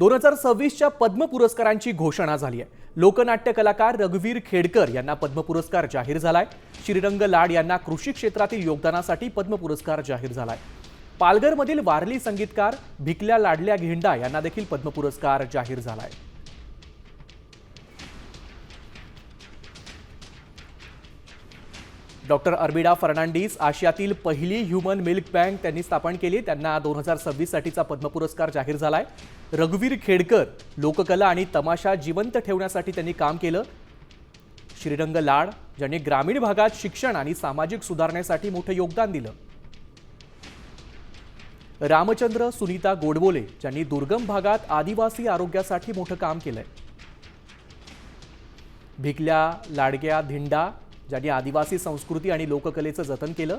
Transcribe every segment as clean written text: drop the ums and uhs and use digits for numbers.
2026च्या पद्म पुरस्कारांची घोषणा झाली आहे। लोकनाट्य कलाकार रघुवीर खेडकर यांना पद्म पुरस्कार जाहीर झालाय। श्रीरंग लाड यांना कृषी क्षेत्रातील योगदानासाठी पद्म पुरस्कार जाहीर झालाय। पालघरमधील वारली संगीतकार भिकल्या लाडल्या घेंडा यांना देखील पद्म पुरस्कार जाहीर झालाय। डॉक्टर अर्बिडा फर्नांडिस आशियातील पहिली ह्यूमन मिल्क बँक त्यांनी स्थापन केली। त्यांना 2026 साठीचा पद्म पुरस्कार जाहीर झालाय। रघुवीर खेडकर लोककला आणि तमाशा जिवंत ठेवण्यासाठी त्यांनी काम केलं। श्रीरंग लाड ज्यांनी ग्रामीण भागात शिक्षण आणि सामाजिक सुधारणेसाठी मोठं योगदान दिलं। रामचंद्र सुनीता गोडबोले ज्यांनी दुर्गम भागात आदिवासी आरोग्यासाठी मोठं काम केलंय। भिकल्या लाडक्या धिंडा ज्यांनी आदिवासी संस्कृती आणि लोककलेचं जतन केलं।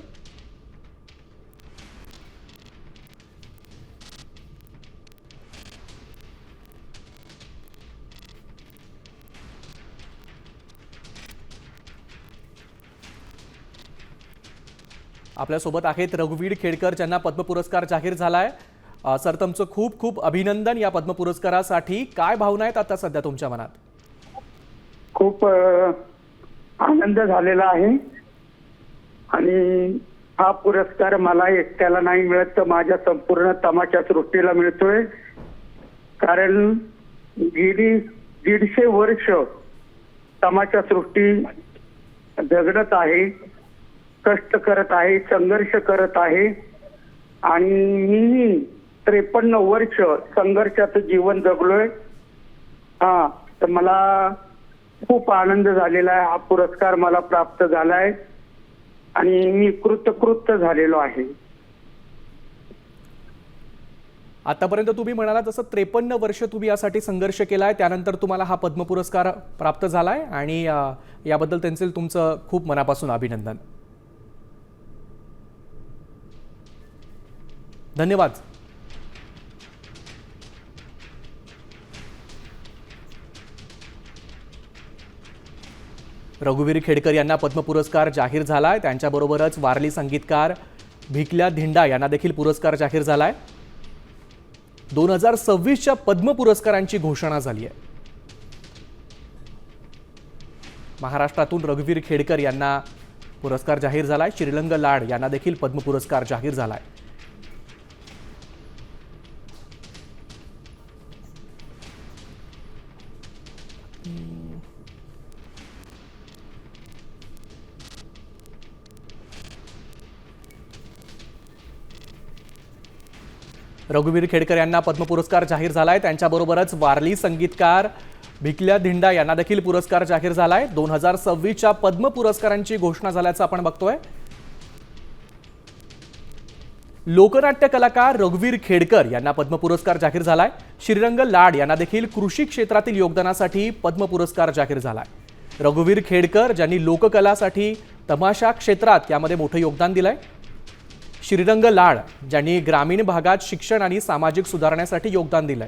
आपल्यासोबत आहेत रघुवीर खेडकर ज्यांना पद्म पुरस्कार जाहीर झालाय। सर, तुमचं खूप खूप अभिनंदन या पद्म पुरस्कारासाठी। काय भावना आहेत आता सध्या तुमच्या मनात? खूप आनंद झालेला आहे आणि हा पुरस्कार मला एकट्याला नाही मिळत तर माझ्या संपूर्ण तमाशा सृष्टीला मिळतोय। कारण गेली 150 वर्ष तमाशा सृष्टी झगडत आहे, कष्ट करत आहे, संघर्ष करत आहे आणि मी 53 वर्ष संघर्षाचं जीवन जगलोय। तर मला खूप आनंद झालेला आहे। हा पुरस्कार मला प्राप्त झालाय आणि मी कृतकृत्य झालेलो आहे। आतापर्यंत तुम्ही म्हणाला तसं 53 वर्ष तुम्ही यासाठी संघर्ष केलाय, त्यानंतर तुम्हाला हा पद्म पुरस्कार प्राप्त झालाय आणि याबद्दल त्यांचे तुमचं खूप मनापासून अभिनंदन। धन्यवाद। रघुवीर खेडकर यांना पद्म पुरस्कार जाहीर झालाय। त्यांच्याबरोबरच वारली संगीतकार भिकल्या धिंडा यांना देखील पुरस्कार जाहीर झालाय। 2026च्या पद्म पुरस्कारांची घोषणा झाली आहे। महाराष्ट्रातून रघुवीर खेडकर यांना पुरस्कार जाहीर झालाय। श्रीरंग लाड यांना देखील पद्म पुरस्कार जाहीर झालाय। रघुवीर खेडकर यांना पद्म पुरस्कार जाहीर झालाय। त्यांच्याबरोबरच वारली संगीतकार भिकल्या धिंडा यांना देखील पुरस्कार जाहीर झालाय। 2026च्या पद्म पुरस्कारांची घोषणा झाल्याचं आपण बघतोय। लोकनाट्य कलाकार रघुवीर खेडकर यांना पद्म पुरस्कार जाहीर झालाय। श्रीरंग लाड यांना देखील कृषी क्षेत्रातील योगदानासाठी पद्म पुरस्कार जाहीर झालाय। रघुवीर खेडकर ज्यांनी लोककलासाठी तमाशा क्षेत्रात यामध्ये मोठं योगदान दिलंय। श्रीरंग लाड ज्यांनी ग्रामीण भागात शिक्षण आणि सामाजिक सुधारणेसाठी योगदान दिलंय।